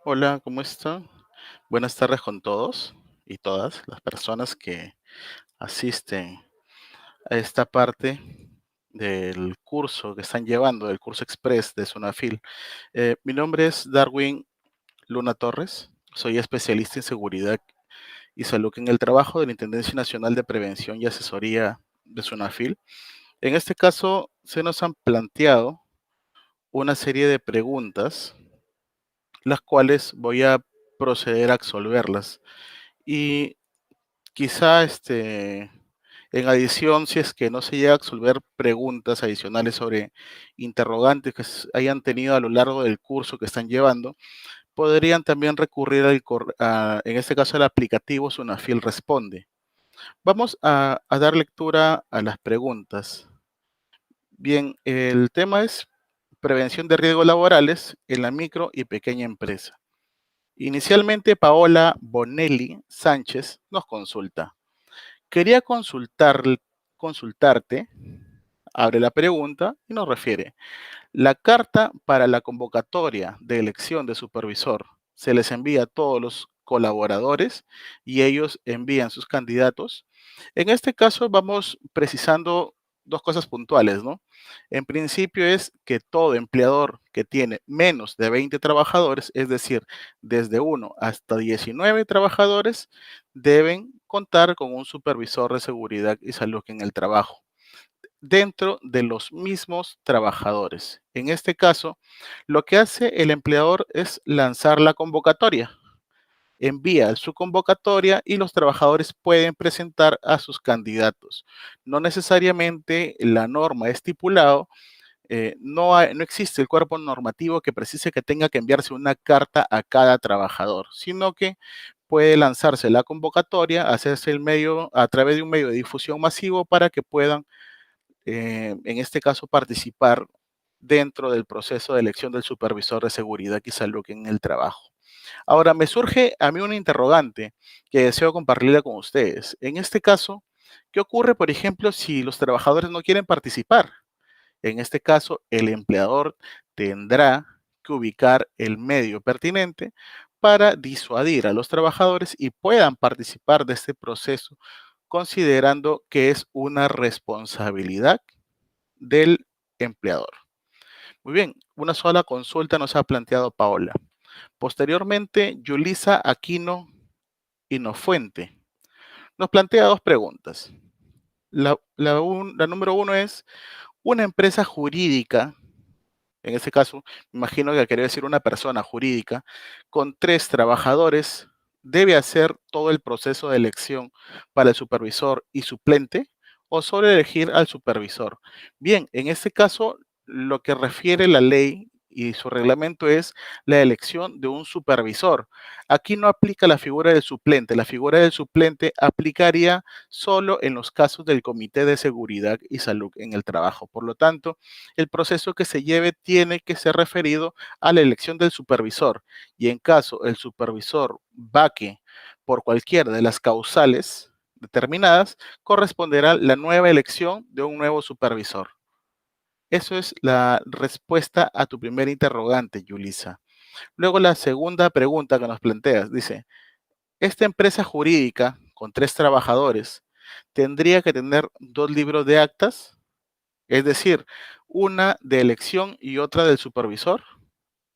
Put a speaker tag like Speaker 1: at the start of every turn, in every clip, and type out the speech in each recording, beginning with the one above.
Speaker 1: Hola, ¿cómo están? Buenas tardes con todos y todas las personas que asisten a esta parte del curso que están llevando, el curso express de Sunafil. Mi nombre es Darwin Luna Torres, soy especialista en seguridad y salud en el trabajo de la Intendencia Nacional de Prevención y Asesoría de Sunafil. En este caso, se nos han planteado una serie de preguntas, las cuales voy a proceder a absolverlas. Y quizá en adición, si es que no se llega a resolver preguntas adicionales sobre interrogantes que hayan tenido a lo largo del curso que están llevando, podrían también recurrir en este caso al aplicativo Sunafil Responde. Vamos a dar lectura a las preguntas. Bien, el tema es prevención de riesgos laborales en la micro y pequeña empresa. Inicialmente, Paola Bonelli Sánchez nos consulta. Quería consultarte, abre la pregunta y nos refiere. La carta para la convocatoria de elección de supervisor se les envía a todos los colaboradores y ellos envían sus candidatos. En este caso vamos precisando dos cosas puntuales, ¿no? En principio es que todo empleador que tiene menos de 20 trabajadores, es decir, desde 1 hasta 19 trabajadores, deben contar con un supervisor de seguridad y salud en el trabajo dentro de los mismos trabajadores. En este caso, lo que hace el empleador es lanzar la convocatoria. Envía su convocatoria y los trabajadores pueden presentar a sus candidatos. No necesariamente la norma estipulado, no existe el cuerpo normativo que precise que tenga que enviarse una carta a cada trabajador, sino que puede lanzarse la convocatoria, hacerse el medio a través de un medio de difusión masivo para que puedan en este caso, participar dentro del proceso de elección del supervisor de seguridad y salud en el trabajo. Ahora, me surge a mí una interrogante que deseo compartirla con ustedes. En este caso, ¿qué ocurre, por ejemplo, si los trabajadores no quieren participar? En este caso, el empleador tendrá que ubicar el medio pertinente para disuadir a los trabajadores y puedan participar de este proceso, considerando que es una responsabilidad del empleador. Muy bien, una sola consulta nos ha planteado Paola. Posteriormente, Yulisa Aquino Inofuente nos plantea dos preguntas. La número uno es, una empresa jurídica, en este caso, me imagino que quiere decir una persona jurídica, con 3 trabajadores, ¿debe hacer todo el proceso de elección para el supervisor y suplente o solo elegir al supervisor? Bien, en este caso, lo que refiere la ley y su reglamento es la elección de un supervisor. Aquí no aplica la figura del suplente. La figura del suplente aplicaría solo en los casos del Comité de Seguridad y Salud en el trabajo. Por lo tanto, el proceso que se lleve tiene que ser referido a la elección del supervisor y en caso el supervisor vaque por cualquiera de las causales determinadas, corresponderá la nueva elección de un nuevo supervisor. Eso es la respuesta a tu primera interrogante, Yulisa. Luego la segunda pregunta que nos planteas, dice, esta empresa jurídica con 3 trabajadores tendría que tener 2 libros de actas, es decir, una de elección y otra del supervisor,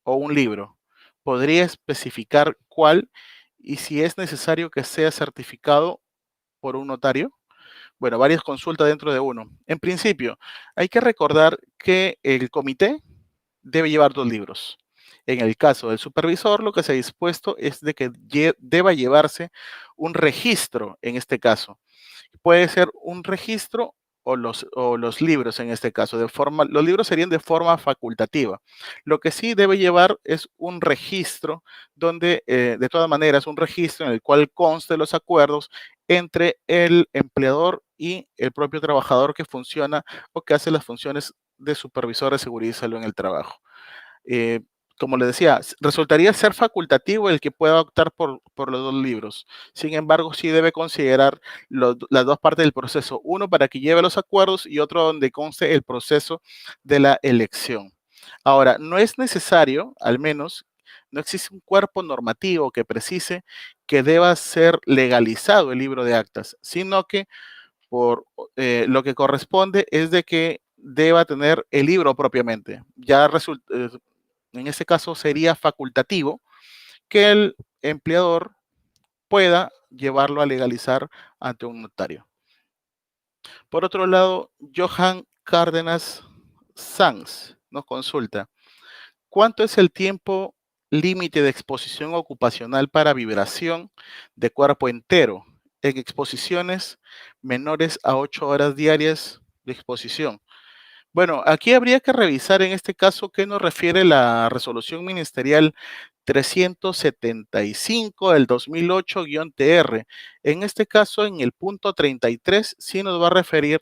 Speaker 1: o un libro. ¿Podría especificar cuál y si es necesario que sea certificado por un notario? Bueno, varias consultas dentro de uno. En principio, hay que recordar que el comité debe llevar 2 libros. En el caso del supervisor, lo que se ha dispuesto es de que deba llevarse un registro en este caso. Puede ser un registro o los libros en este caso. Los libros serían de forma facultativa. Lo que sí debe llevar es un registro donde, de todas maneras, un registro en el cual conste los acuerdos entre el empleador y el propio trabajador que funciona o que hace las funciones de supervisor de seguridad y salud en el trabajo. Eh, Como le decía, resultaría ser facultativo el que pueda optar por los 2 libros. Sin embargo, sí debe considerar las dos partes del proceso. Uno para que lleve los acuerdos y otro donde conste el proceso de la elección. Ahora, no es necesario, al menos, No existe un cuerpo normativo que precise que deba ser legalizado el libro de actas, sino que por lo que corresponde es de que deba tener el libro propiamente. En este caso sería facultativo que el empleador pueda llevarlo a legalizar ante un notario. Por otro lado, Johan Cárdenas Sanz nos consulta, ¿cuánto es el tiempo límite de exposición ocupacional para vibración de cuerpo entero en exposiciones menores a 8 horas diarias de exposición? Bueno, aquí habría que revisar en este caso qué nos refiere la resolución ministerial 375 del 2008-TR. En este caso, en el punto 33, sí nos va a referir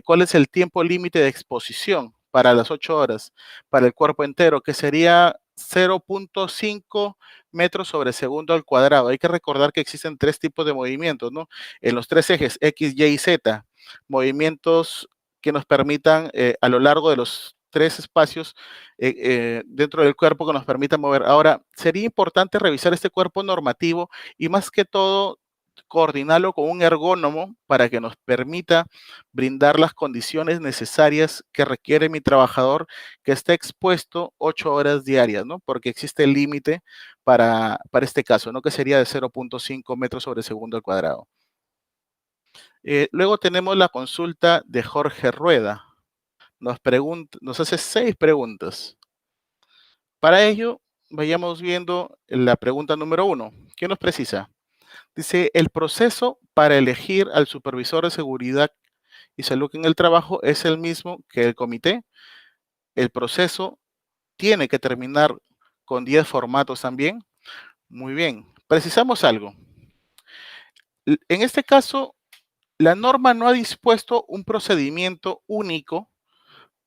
Speaker 1: cuál es el tiempo límite de exposición para las 8 horas, para el cuerpo entero, que sería 0.5 metros sobre segundo al cuadrado. Hay que recordar que existen tres tipos de movimientos, ¿no? En los tres ejes X, Y y Z, movimientos que nos permitan a lo largo de los tres espacios dentro del cuerpo que nos permitan mover. Ahora, sería importante revisar este cuerpo normativo y más que todo coordinarlo con un ergónomo para que nos permita brindar las condiciones necesarias que requiere mi trabajador que esté expuesto 8 horas diarias, ¿no? Porque existe el límite para este caso, ¿no? Que sería de 0.5 metros sobre segundo al cuadrado. Luego tenemos la consulta de Jorge Rueda. Nos hace 6 preguntas. Para ello, vayamos viendo la pregunta número 1. ¿Qué nos precisa? Dice, el proceso para elegir al supervisor de seguridad y salud en el trabajo es el mismo que el comité. El proceso tiene que terminar con 10 formatos también. Muy bien. Precisamos algo. En este caso, la norma no ha dispuesto un procedimiento único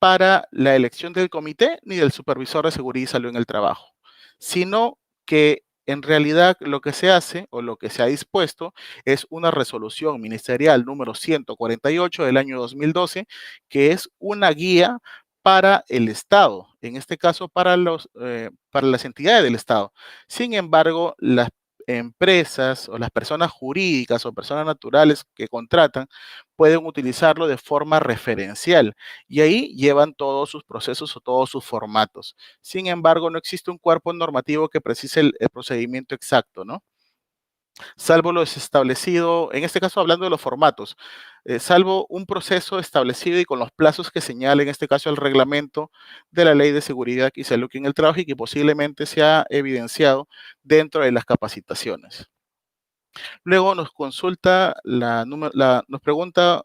Speaker 1: para la elección del comité ni del supervisor de seguridad y salud en el trabajo, sino que en realidad lo que se hace o lo que se ha dispuesto es una resolución ministerial número 148 del año 2012, que es una guía para el Estado, en este caso para las entidades del Estado. Sin embargo, las empresas o las personas jurídicas o personas naturales que contratan pueden utilizarlo de forma referencial y ahí llevan todos sus procesos o todos sus formatos. Sin embargo, no existe un cuerpo normativo que precise el procedimiento exacto, ¿no? Salvo lo establecido, en este caso hablando de los formatos, salvo un proceso establecido y con los plazos que señala, en este caso el reglamento de la Ley de Seguridad y Salud en el Trabajo y que posiblemente se ha evidenciado dentro de las capacitaciones. Luego nos consulta, nos pregunta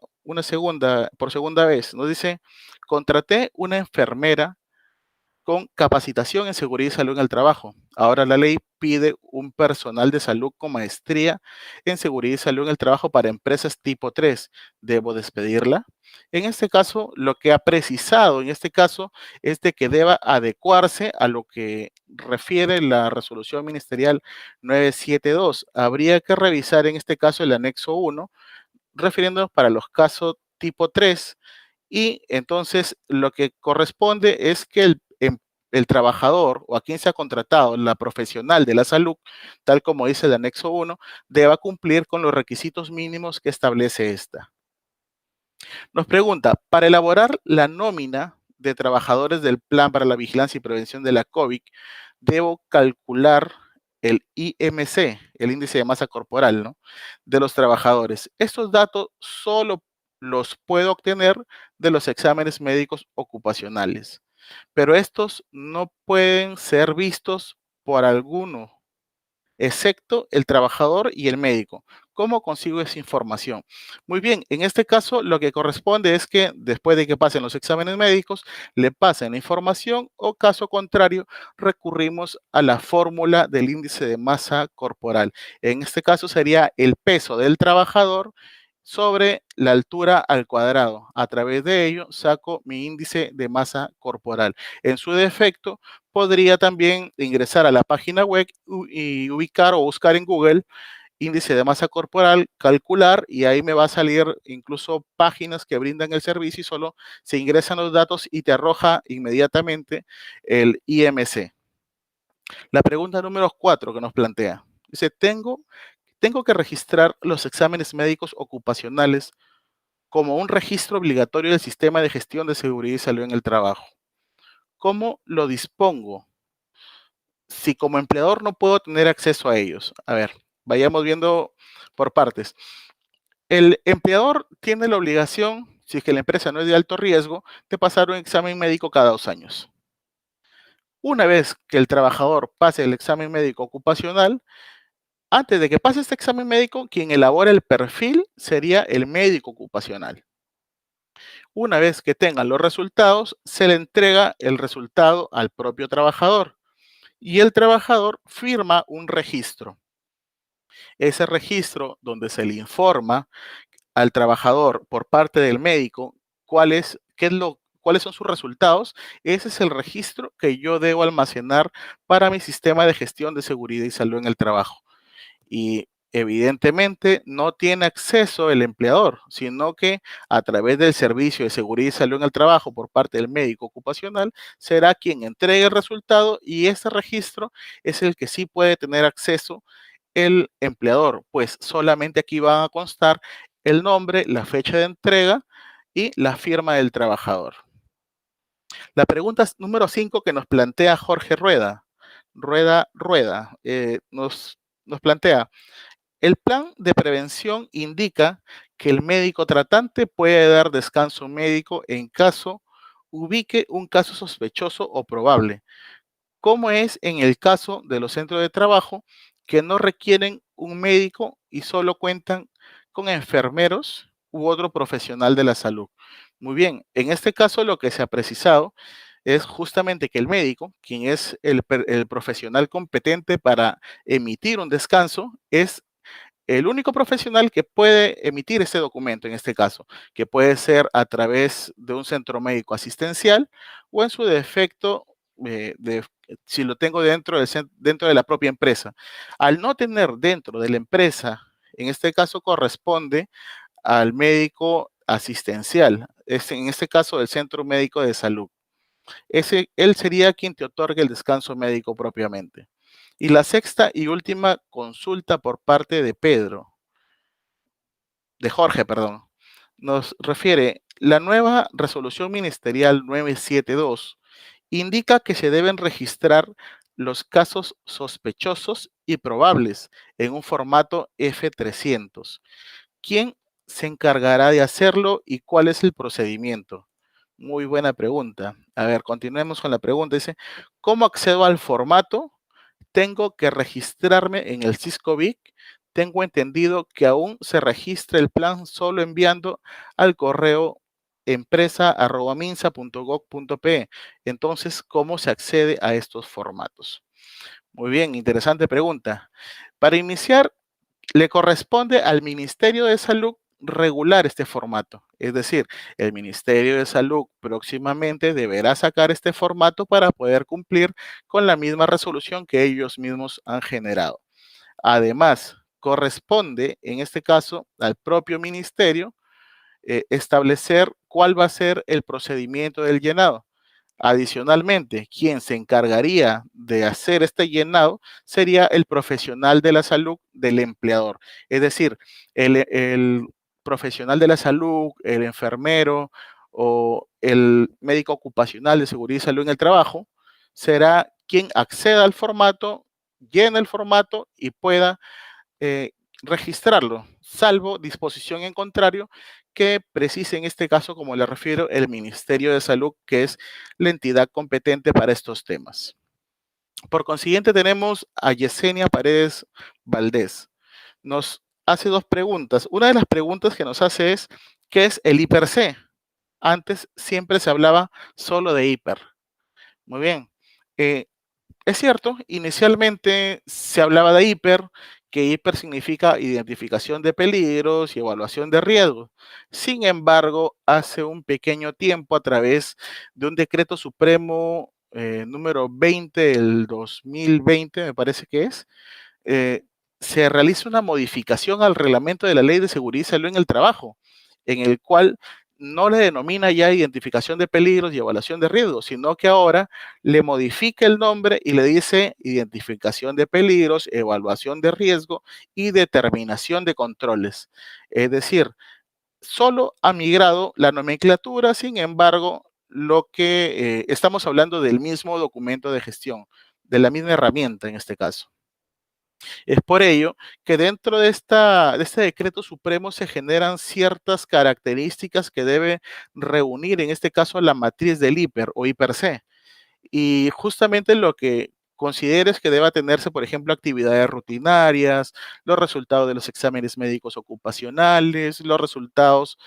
Speaker 1: por segunda vez, nos dice, contraté una enfermera con capacitación en seguridad y salud en el trabajo. Ahora la ley pide un personal de salud con maestría en seguridad y salud en el trabajo para empresas tipo 3. ¿Debo despedirla? En este caso, lo que ha precisado en este caso es de que deba adecuarse a lo que refiere la resolución ministerial 972. Habría que revisar en este caso el anexo 1, refiriéndonos para los casos tipo 3 y entonces lo que corresponde es que el trabajador o a quien se ha contratado, la profesional de la salud, tal como dice el anexo 1, deba cumplir con los requisitos mínimos que establece esta. Nos pregunta, para elaborar la nómina de trabajadores del Plan para la Vigilancia y Prevención de la COVID, debo calcular el IMC, el índice de masa corporal, ¿no? De los trabajadores. Estos datos solo los puedo obtener de los exámenes médicos ocupacionales, pero estos no pueden ser vistos por alguno excepto el trabajador y el médico. ¿Cómo consigo esa información? Muy bien, en este caso lo que corresponde es que después de que pasen los exámenes médicos, le pasen la información o caso contrario, recurrimos a la fórmula del índice de masa corporal. En este caso sería el peso del trabajador sobre la altura al cuadrado. A través de ello saco mi índice de masa corporal. En su defecto, podría también ingresar a la página web y ubicar o buscar en Google índice de masa corporal, calcular y ahí me va a salir incluso páginas que brindan el servicio y solo se ingresan los datos y te arroja inmediatamente el IMC. La pregunta número 4 que nos plantea. Dice, tengo que registrar los exámenes médicos ocupacionales como un registro obligatorio del sistema de gestión de seguridad y salud en el trabajo. ¿Cómo lo dispongo si como empleador no puedo tener acceso a ellos? A ver, vayamos viendo por partes. El empleador tiene la obligación, si es que la empresa no es de alto riesgo, de pasar un examen médico cada 2 años. Una vez que el trabajador pase el examen médico ocupacional, antes de que pase este examen médico, quien elabora el perfil sería el médico ocupacional. Una vez que tengan los resultados, se le entrega el resultado al propio trabajador y el trabajador firma un registro. Ese registro donde se le informa al trabajador por parte del médico cuáles son sus resultados, ese es el registro que yo debo almacenar para mi sistema de gestión de seguridad y salud en el trabajo. Y evidentemente no tiene acceso el empleador, sino que a través del servicio de seguridad y salud en el trabajo por parte del médico ocupacional será quien entregue el resultado y ese registro es el que sí puede tener acceso el empleador, pues solamente aquí van a constar el nombre, la fecha de entrega y la firma del trabajador. La pregunta número 5 que nos plantea Jorge Rueda, nos plantea, el plan de prevención indica que el médico tratante puede dar descanso médico en caso ubique un caso sospechoso o probable, como es en el caso de los centros de trabajo que no requieren un médico y solo cuentan con enfermeros u otro profesional de la salud. Muy bien, en este caso lo que se ha precisado es justamente que el médico, quien es el profesional competente para emitir un descanso, es el único profesional que puede emitir ese documento en este caso, que puede ser a través de un centro médico asistencial o en su defecto, si lo tengo dentro de la propia empresa. Al no tener dentro de la empresa, en este caso corresponde al médico asistencial, en este caso del centro médico de salud. Él sería quien te otorga el descanso médico propiamente. Y la sexta y última consulta por parte de Jorge, perdón, nos refiere, la nueva resolución ministerial 972 indica que se deben registrar los casos sospechosos y probables en un formato F300. ¿Quién se encargará de hacerlo y cuál es el procedimiento? Muy buena pregunta. A ver, continuemos con la pregunta. Dice, ¿cómo accedo al formato? Tengo que registrarme en el Cisco BIC. Tengo entendido que aún se registra el plan solo enviando al correo empresa@minsa.gov.pe. Entonces, ¿cómo se accede a estos formatos? Muy bien, interesante pregunta. Para iniciar, le corresponde al Ministerio de Salud regular este formato. Es decir, el Ministerio de Salud próximamente deberá sacar este formato para poder cumplir con la misma resolución que ellos mismos han generado. Además, corresponde, en este caso, al propio ministerio establecer cuál va a ser el procedimiento del llenado. Adicionalmente, quien se encargaría de hacer este llenado sería el profesional de la salud del empleador. Es decir, el profesional de la salud, el enfermero o el médico ocupacional de seguridad y salud en el trabajo será quien acceda al formato, llene el formato y pueda eh, registrarlo, salvo disposición en contrario que precise en este caso, como le refiero, el Ministerio de Salud, que es la entidad competente para estos temas. Por consiguiente, tenemos a Yesenia Paredes Valdés. Nos hace dos preguntas. Una de las preguntas que nos hace es, ¿qué es el hiper-C? Antes siempre se hablaba solo de hiper. Muy bien. Eh, es cierto, inicialmente se hablaba de hiper, que hiper significa identificación de peligros y evaluación de riesgos. Sin embargo, hace un pequeño tiempo, a través de un decreto supremo número 20 del 2020, me parece que es, eh, se realiza una modificación al reglamento de la Ley de Seguridad y Salud en el Trabajo, en el cual no le denomina ya identificación de peligros y evaluación de riesgos, sino que ahora le modifica el nombre y le dice identificación de peligros, evaluación de riesgo y determinación de controles. Es decir, solo ha migrado la nomenclatura, sin embargo, lo que estamos hablando del mismo documento de gestión, de la misma herramienta en este caso. Es por ello que dentro de este decreto supremo se generan ciertas características que debe reunir, en este caso, la matriz del hiper o hiper-C. Y justamente lo que consideres que deba tenerse, por ejemplo, actividades rutinarias, los resultados de los exámenes médicos ocupacionales, los resultados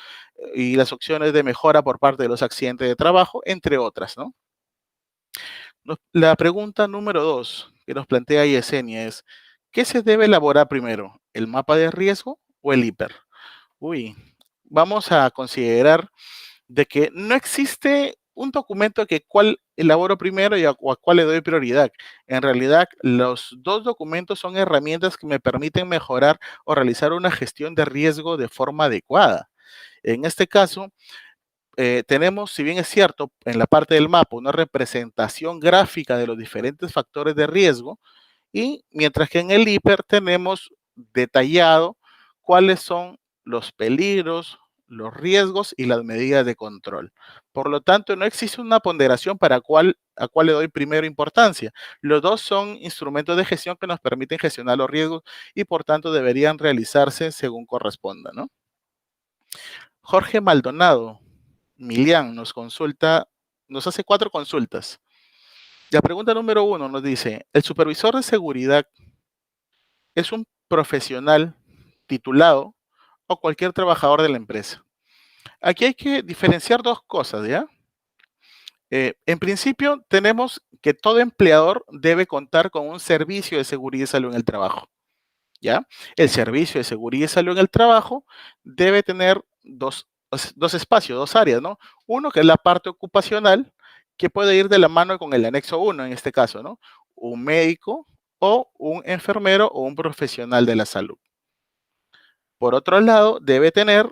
Speaker 1: y las opciones de mejora por parte de los accidentes de trabajo, entre otras, ¿no? La pregunta número 2 que nos plantea Yesenia es, ¿qué se debe elaborar primero? ¿El mapa de riesgo o el hiper? Uy, vamos a considerar de que no existe un documento que cuál elaboro primero o a cuál le doy prioridad. En realidad, los dos documentos son herramientas que me permiten mejorar o realizar una gestión de riesgo de forma adecuada. En este caso, tenemos, si bien es cierto, en la parte del mapa, una representación gráfica de los diferentes factores de riesgo, y mientras que en el hiper tenemos detallado cuáles son los peligros, los riesgos y las medidas de control. Por lo tanto, no existe una ponderación a cuál le doy primero importancia. Los dos son instrumentos de gestión que nos permiten gestionar los riesgos y por tanto deberían realizarse según corresponda, ¿no? Jorge Maldonado, Milian, nos consulta, nos hace 4 consultas. La pregunta número 1 nos dice, ¿el supervisor de seguridad es un profesional titulado o cualquier trabajador de la empresa? Aquí hay que diferenciar dos cosas, ¿ya? En principio, tenemos que todo empleador debe contar con un servicio de seguridad y salud en el trabajo, ¿ya? El servicio de seguridad y salud en el trabajo debe tener dos espacios, dos áreas, ¿no? Uno que es la parte ocupacional, que puede ir de la mano con el anexo uno en este caso, ¿no? Un médico o un enfermero o un profesional de la salud. Por otro lado, debe tener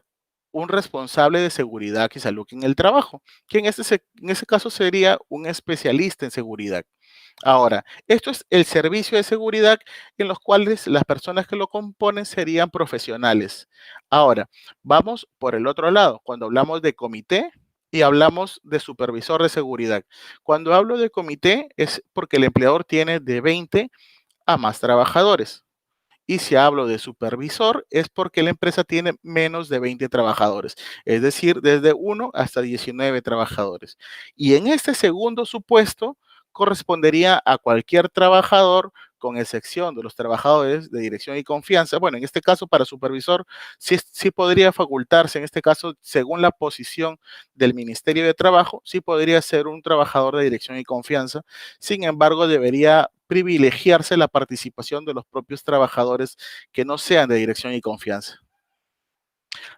Speaker 1: un responsable de seguridad y salud en el trabajo, que en ese caso sería un especialista en seguridad. Ahora, esto es el servicio de seguridad en los cuales las personas que lo componen serían profesionales. Ahora, vamos por el otro lado, cuando hablamos de comité y hablamos de supervisor de seguridad. Cuando hablo de comité es porque el empleador tiene de 20 a más trabajadores. Y si hablo de supervisor, es porque la empresa tiene menos de 20 trabajadores, es decir, desde 1 hasta 19 trabajadores. Y en este segundo supuesto, correspondería a cualquier trabajador, con excepción de los trabajadores de dirección y confianza. Bueno, en este caso, para supervisor, sí podría facultarse, en este caso, según la posición del Ministerio de Trabajo, sí podría ser un trabajador de dirección y confianza. Sin embargo, debería privilegiarse la participación de los propios trabajadores que no sean de dirección y confianza.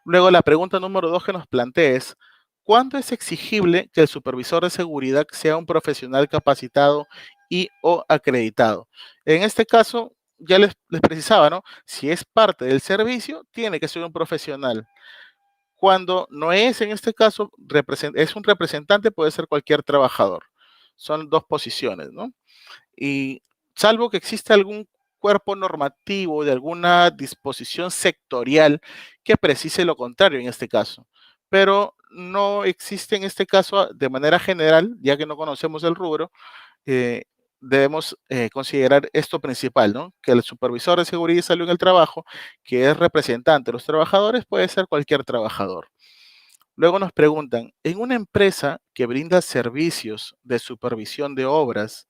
Speaker 1: Luego, la pregunta número 2 que nos plantea es, ¿cuándo es exigible que el supervisor de seguridad sea un profesional capacitado y o acreditado? En este caso, ya les precisaba, ¿no? Si es parte del servicio, tiene que ser un profesional. Cuando no es, en este caso, es un representante, puede ser cualquier trabajador. Son dos posiciones, ¿no? Y salvo que exista algún cuerpo normativo de alguna disposición sectorial que precise lo contrario en este caso. Pero no existe en este caso de manera general, ya que no conocemos el rubro, eh, debemos considerar esto principal, ¿no? Que el supervisor de seguridad y salud en el trabajo, que es representante de los trabajadores, puede ser cualquier trabajador. Luego nos preguntan, en una empresa que brinda servicios de supervisión de obras,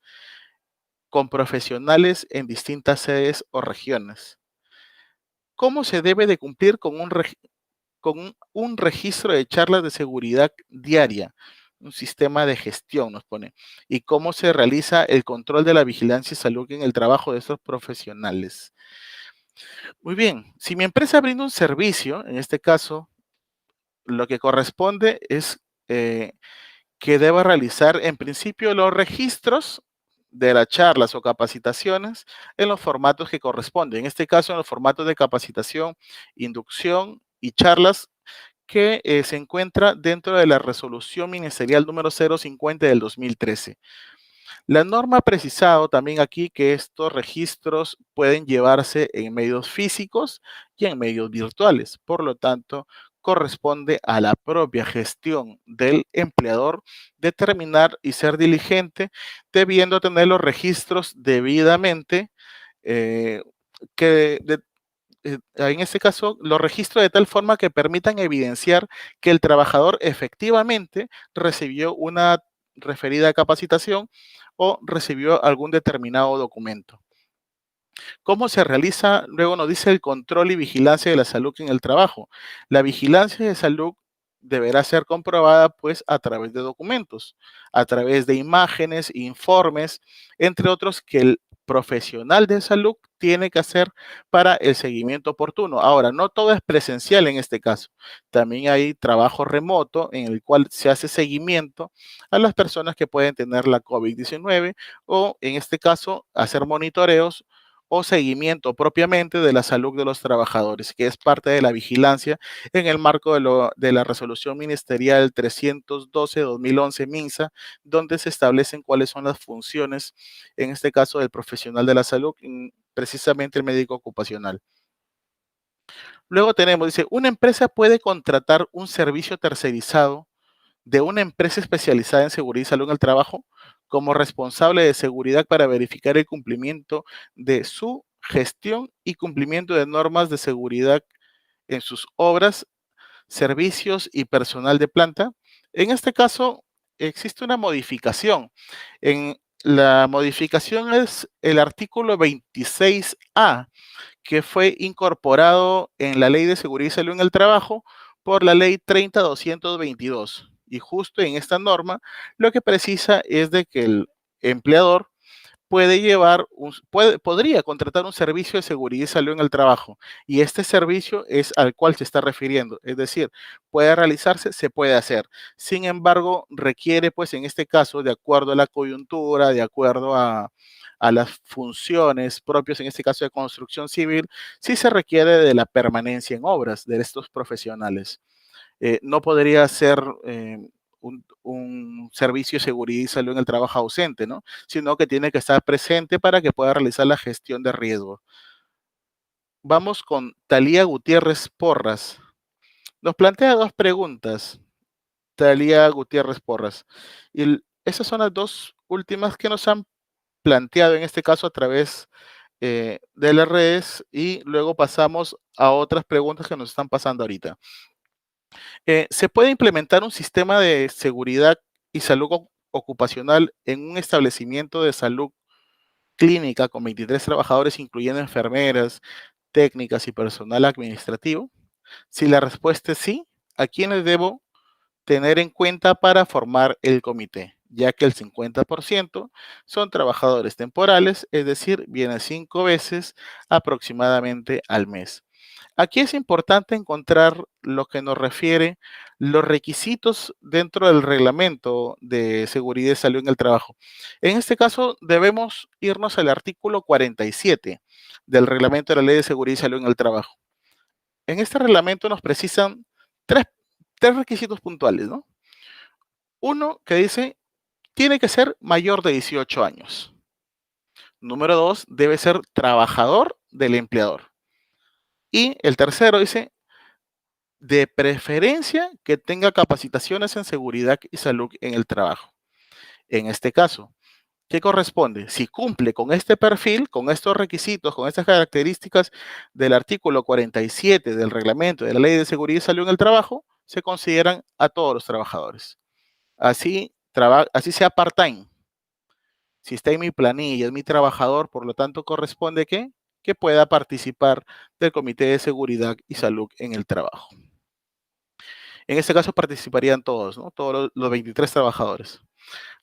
Speaker 1: con profesionales en distintas sedes o regiones. ¿Cómo se debe de cumplir con un registro de charlas de seguridad diaria? Un sistema de gestión nos pone. ¿Y cómo se realiza el control de la vigilancia y salud en el trabajo de estos profesionales? Muy bien, si mi empresa brinda un servicio, en este caso, lo que corresponde es que deba realizar en principio los registros de las charlas o capacitaciones en los formatos que corresponden. En este caso, en los formatos de capacitación, inducción y charlas que se encuentra dentro de la resolución ministerial número 050 del 2013. La norma ha precisado también aquí que estos registros pueden llevarse en medios físicos y en medios virtuales. Por lo tanto, corresponde a la propia gestión del empleador determinar y ser diligente, debiendo tener los registros debidamente eh, que de- en este caso, los registros de tal forma que permitan evidenciar que el trabajador efectivamente recibió una referida capacitación o recibió algún determinado documento. ¿Cómo se realiza? Luego nos dice el control y vigilancia de la salud en el trabajo. La vigilancia de salud deberá ser comprobada pues a través de documentos, a través de imágenes, informes, entre otros que el profesional de salud tiene que hacer para el seguimiento oportuno. Ahora, no todo es presencial en este caso. También hay trabajo remoto en el cual se hace seguimiento a las personas que pueden tener la COVID-19 o en este caso hacer monitoreos o seguimiento propiamente de la salud de los trabajadores, que es parte de la vigilancia en el marco de la resolución ministerial 312-2011 MINSA, donde se establecen cuáles son las funciones, en este caso del profesional de la salud, precisamente el médico ocupacional. Luego tenemos, dice, una empresa puede contratar un servicio tercerizado de una empresa especializada en seguridad y salud en el trabajo como responsable de seguridad para verificar el cumplimiento de su gestión y cumplimiento de normas de seguridad en sus obras, servicios y personal de planta. En este caso, existe una modificación. En la modificación es el artículo 26A, que fue incorporado en la Ley de Seguridad y Salud en el Trabajo por la Ley 30-222. Y justo en esta norma, lo que precisa es de que el empleador podría contratar un servicio de seguridad y salud en el trabajo. Y este servicio es al cual se está refiriendo. Es decir, puede realizarse, se puede hacer. Sin embargo, requiere, pues en este caso, de acuerdo a la coyuntura, de acuerdo a las funciones propias, en este caso de construcción civil, sí se requiere de la permanencia en obras de estos profesionales. No podría ser un servicio de seguridad y salud en el trabajo ausente, ¿no? Sino que tiene que estar presente para que pueda realizar la gestión de riesgo. Vamos con Talía Gutiérrez Porras. Nos plantea dos preguntas, Talía Gutiérrez Porras. Y esas son las dos últimas que nos han planteado, en este caso a través de las redes, y luego pasamos a otras preguntas que nos están pasando ahorita. ¿Se puede implementar un sistema de seguridad y salud ocupacional en un establecimiento de salud clínica con 23 trabajadores, incluyendo enfermeras, técnicas y personal administrativo? Si la respuesta es sí, ¿a quiénes debo tener en cuenta para formar el comité? Ya que el 50% son trabajadores temporales, es decir, vienen 5 veces aproximadamente al mes. Aquí es importante encontrar lo que nos refiere los requisitos dentro del reglamento de seguridad y salud en el trabajo. En este caso, debemos irnos al artículo 47 del reglamento de la Ley de Seguridad y Salud en el Trabajo. En este reglamento nos precisan tres, tres requisitos puntuales, ¿no? Uno que dice, tiene que ser mayor de 18 años. Número dos, debe ser trabajador del empleador. Y el tercero dice, de preferencia que tenga capacitaciones en seguridad y salud en el trabajo. En este caso, ¿qué corresponde? Si cumple con este perfil, con estos requisitos, con estas características del artículo 47 del reglamento de la Ley de Seguridad y Salud en el Trabajo, se consideran a todos los trabajadores. Así sea part-time. Si está en mi planilla, es mi trabajador, por lo tanto corresponde que pueda participar del Comité de Seguridad y Salud en el Trabajo. En este caso participarían todos, ¿no? Todos los 23 trabajadores.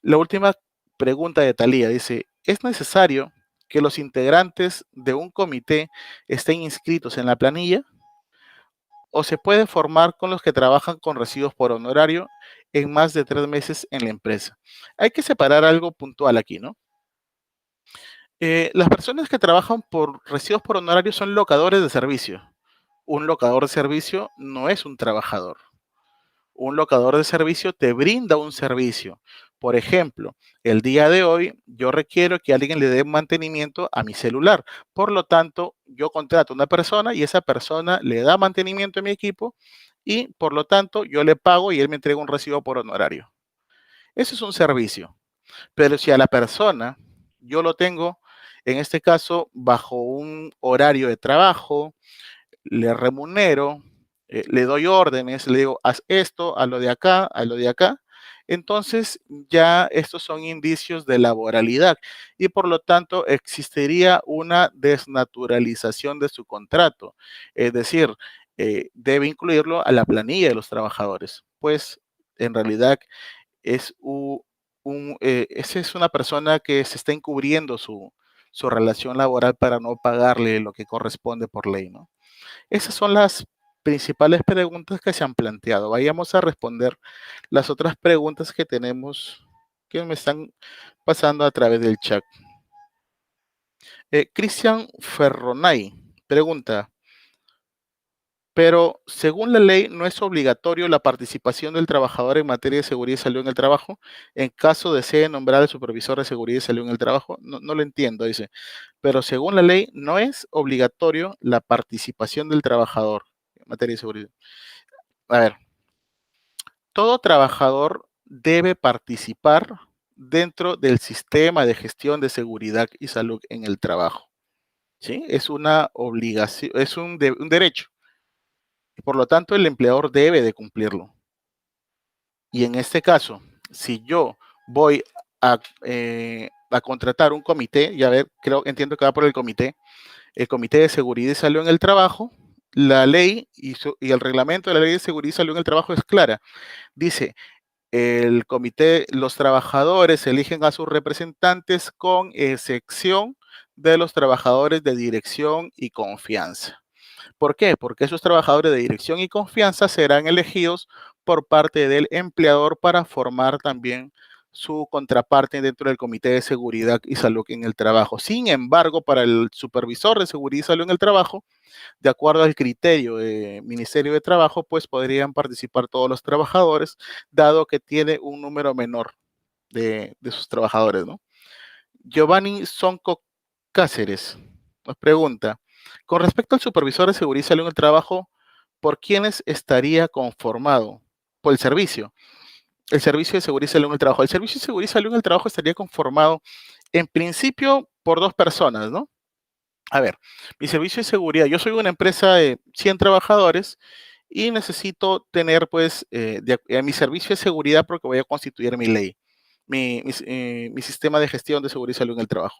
Speaker 1: La última pregunta de Talía dice, ¿es necesario que los integrantes de un comité estén inscritos en la planilla o se puede formar con los que trabajan con residuos por honorario en más de 3 meses en la empresa? Hay que separar algo puntual aquí, ¿no? Las personas que trabajan por residuos por honorario son locadores de servicio. Un locador de servicio no es un trabajador. Un locador de servicio te brinda un servicio. Por ejemplo, el día de hoy yo requiero que alguien le dé mantenimiento a mi celular. Por lo tanto, yo contrato a una persona y esa persona le da mantenimiento a mi equipo y por lo tanto yo le pago y él me entrega un recibo por honorario. Eso es un servicio. Pero si a la persona yo lo tengo, en este caso, bajo un horario de trabajo, le remunero, le doy órdenes, le digo, haz esto, a lo de acá, a lo de acá. Entonces, ya estos son indicios de laboralidad y por lo tanto existiría una desnaturalización de su contrato. Es decir, debe incluirlo a la planilla de los trabajadores, pues en realidad es esa es una persona que se está encubriendo su relación laboral para no pagarle lo que corresponde por ley, ¿no? Esas son las principales preguntas que se han planteado. Vayamos a responder las otras preguntas que tenemos que me están pasando a través del chat. Cristian Ferronay pregunta, pero según la ley no es obligatorio la participación del trabajador en materia de seguridad y salud en el trabajo en caso desee nombrar al supervisor de seguridad y salud en el trabajo. No, no lo entiendo, dice. Pero según la ley no es obligatorio la participación del trabajador en materia de seguridad. A ver, todo trabajador debe participar dentro del sistema de gestión de seguridad y salud en el trabajo. ¿Sí? Es una obligación, es un derecho. Y por lo tanto, el empleador debe de cumplirlo. Y en este caso, si yo voy a contratar un comité, ya ver, entiendo que va por el Comité de Seguridad y Salud en el Trabajo, la ley y el reglamento de la Ley de Seguridad y Salud en el Trabajo es clara. Dice, el comité, los trabajadores eligen a sus representantes con excepción de los trabajadores de dirección y confianza. ¿Por qué? Porque esos trabajadores de dirección y confianza serán elegidos por parte del empleador para formar también su contraparte dentro del Comité de Seguridad y Salud en el Trabajo. Sin embargo, para el supervisor de Seguridad y Salud en el Trabajo, de acuerdo al criterio del Ministerio de Trabajo, pues podrían participar todos los trabajadores, dado que tiene un número menor de sus trabajadores, ¿no? Giovanni Sonco Cáceres nos pregunta, con respecto al supervisor de seguridad y salud en el trabajo, ¿por quiénes estaría conformado? Por el servicio. El servicio de seguridad y salud en el trabajo. El servicio de seguridad y salud en el trabajo estaría conformado en principio por dos personas, ¿no? A ver, mi servicio de seguridad, yo soy una empresa de 100 trabajadores y necesito tener pues mi servicio de seguridad porque voy a constituir mi ley, mi sistema de gestión de seguridad y salud en el trabajo.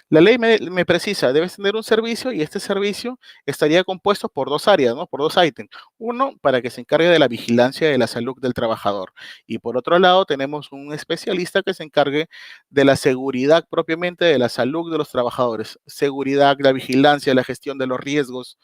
Speaker 1: La ley me precisa, debes tener un servicio y este servicio estaría compuesto por dos áreas, ¿no? Por dos ítems. Uno, para que se encargue de la vigilancia de la salud del trabajador. Y por otro lado, tenemos un especialista que se encargue de la seguridad propiamente de la salud de los trabajadores. Seguridad, la vigilancia, la gestión de los riesgos,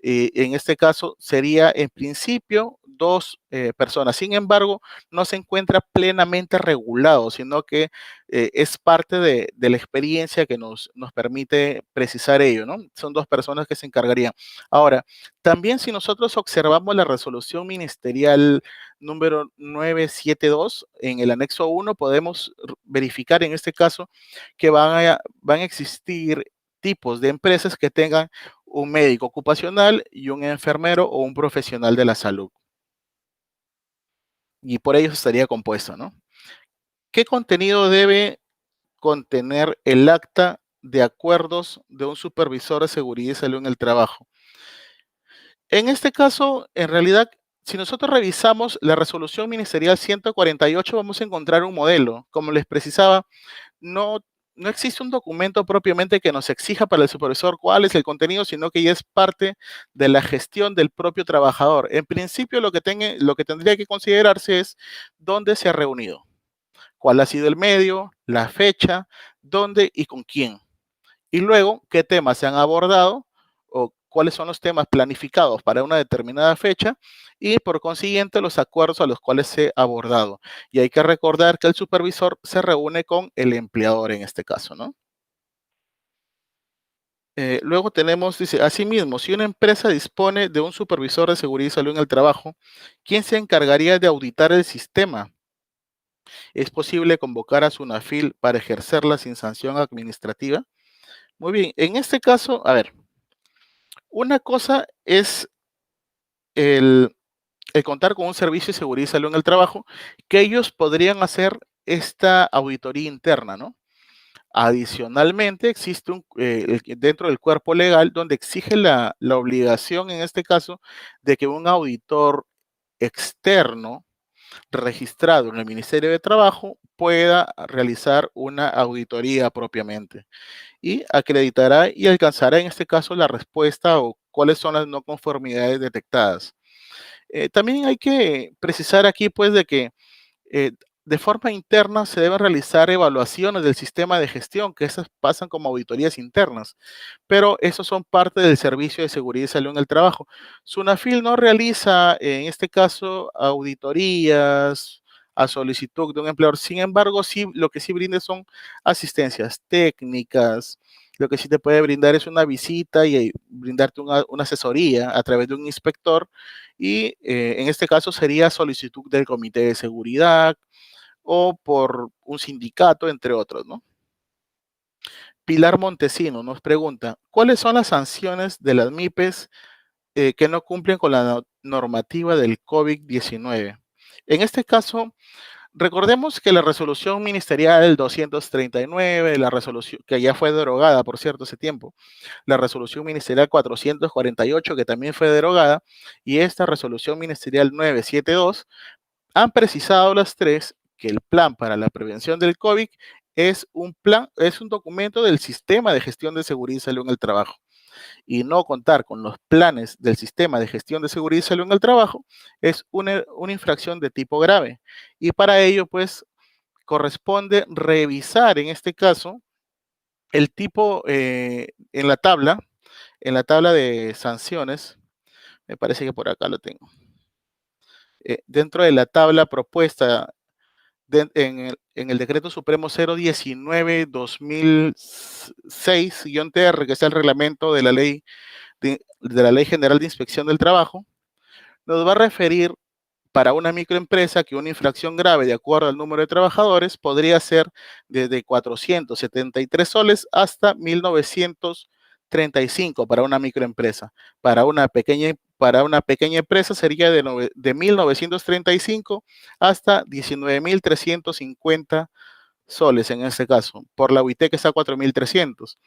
Speaker 1: en este caso sería en principio dos personas. Sin embargo, no se encuentra plenamente regulado, sino que es parte de la experiencia que nos permite precisar ello, ¿no? Son dos personas que se encargarían. Ahora, también si nosotros observamos la resolución ministerial número 972 en el anexo 1, podemos verificar en este caso que van a existir tipos de empresas que tengan un médico ocupacional y un enfermero o un profesional de la salud. Y por ello estaría compuesto, ¿no? ¿Qué contenido debe contener el acta de acuerdos de un supervisor de seguridad y salud en el trabajo? En este caso, en realidad, si nosotros revisamos la resolución ministerial 148, vamos a encontrar un modelo. Como les precisaba, no, no existe un documento propiamente que nos exija para el supervisor cuál es el contenido, sino que ya es parte de la gestión del propio trabajador. En principio, lo que tendría que considerarse es dónde se ha reunido, cuál ha sido el medio, la fecha, dónde y con quién. Y luego, qué temas se han abordado o cuáles son los temas planificados para una determinada fecha y por consiguiente los acuerdos a los cuales se ha abordado. Y hay que recordar que el supervisor se reúne con el empleador en este caso, ¿no? Luego tenemos, dice, asimismo, si una empresa dispone de un supervisor de seguridad y salud en el trabajo, ¿quién se encargaría de auditar el sistema? ¿Es posible convocar a Sunafil para ejercerla sin sanción administrativa? Muy bien, en este caso, a ver, una cosa es el, el contar con un servicio de seguridad y salud en el trabajo, que ellos podrían hacer esta auditoría interna, ¿no? Adicionalmente, existe dentro del cuerpo legal donde exige la obligación, en este caso, de que un auditor externo registrado en el Ministerio de Trabajo pueda realizar una auditoría propiamente y acreditará y alcanzará en este caso la respuesta o cuáles son las no conformidades detectadas. También hay que precisar aquí pues de que eh, de forma interna se deben realizar evaluaciones del sistema de gestión, que esas pasan como auditorías internas, pero esos son parte del Servicio de Seguridad y Salud en el Trabajo. Sunafil no realiza, en este caso, auditorías a solicitud de un empleador. Sin embargo, sí, lo que sí brinda son asistencias técnicas. Lo que sí te puede brindar es una visita y brindarte una asesoría a través de un inspector y en este caso sería solicitud del Comité de Seguridad o por un sindicato, entre otros, ¿no? Pilar Montesino nos pregunta, ¿cuáles son las sanciones de las MIPES que no cumplen con la normativa del COVID-19? En este caso, recordemos que la resolución ministerial 239, la resolución que ya fue derogada, por cierto, hace tiempo, la resolución ministerial 448, que también fue derogada, y esta resolución ministerial 972, han precisado las tres que el plan para la prevención del COVID es un documento del sistema de gestión de seguridad y salud en el trabajo. Y no contar con los planes del sistema de gestión de seguridad y salud en el trabajo es una infracción de tipo grave. Y para ello, pues, corresponde revisar en este caso el tipo en la tabla de sanciones, me parece que por acá lo tengo. Dentro de la tabla propuesta en el decreto supremo 019-2006-TR, que es el reglamento de la Ley General de Inspección del Trabajo, nos va a referir para una microempresa que una infracción grave de acuerdo al número de trabajadores podría ser desde 473 soles hasta 1935 para una microempresa. Para una pequeña empresa sería de 1935 hasta 19.350 soles en este caso, por la UIT que está a 4.300.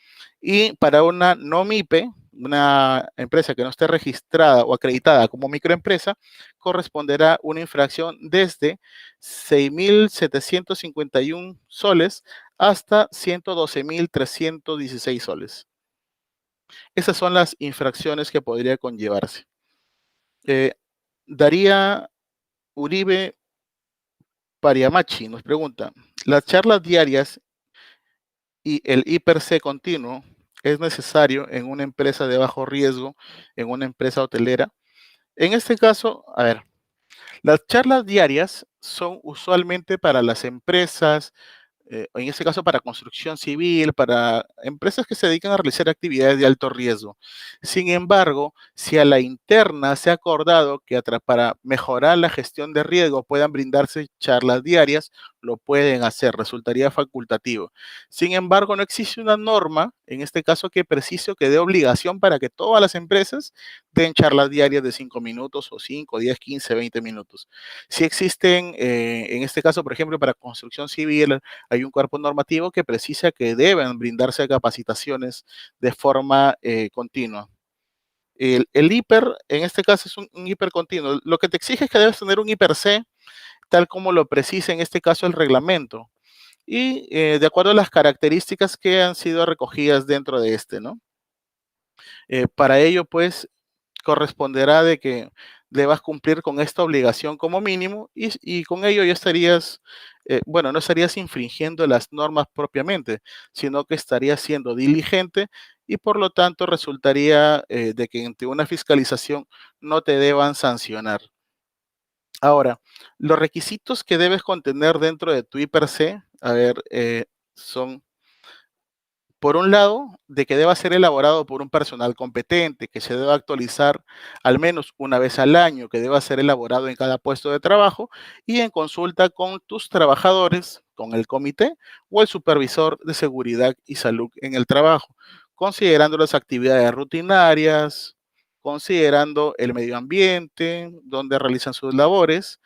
Speaker 1: Y para una no MIPE, una empresa que no esté registrada o acreditada como microempresa, corresponderá una infracción desde 6.751 soles hasta 112.316 soles. Esas son las infracciones que podría conllevarse. Daría Uribe Pariamachi nos pregunta, ¿las charlas diarias y el I+C continuo es necesario en una empresa de bajo riesgo, en una empresa hotelera? En este caso, a ver, las charlas diarias son usualmente para las empresas, en este caso para construcción civil, para empresas que se dedican a realizar actividades de alto riesgo. Sin embargo, si a la interna se ha acordado que para mejorar la gestión de riesgo puedan brindarse charlas diarias, lo pueden hacer, resultaría facultativo. Sin embargo, no existe una norma, en este caso que precise que dé obligación para que todas las empresas den charlas diarias de 5 minutos o 5, 10, 15, 20 minutos. Si existen, en este caso, por ejemplo, para construcción civil, hay un cuerpo normativo que precisa que deben brindarse capacitaciones de forma continua. El hiper, en este caso, es un hiper continuo. Lo que te exige es que debes tener un hiper C, tal como lo precisa en este caso el reglamento, y de acuerdo a las características que han sido recogidas dentro de este, ¿no? Para ello, pues, corresponderá de que debas cumplir con esta obligación como mínimo y con ello ya estarías, bueno, no estarías infringiendo las normas propiamente, sino que estarías siendo diligente y por lo tanto resultaría de que ante una fiscalización no te deban sancionar. Ahora, los requisitos que debes contener dentro de tu IPRC, a ver, son, por un lado, de que deba ser elaborado por un personal competente, que se deba actualizar al menos una vez al año, que deba ser elaborado en cada puesto de trabajo y en consulta con tus trabajadores, con el comité o el supervisor de seguridad y salud en el trabajo, considerando las actividades rutinarias, considerando el medio ambiente, donde realizan sus labores,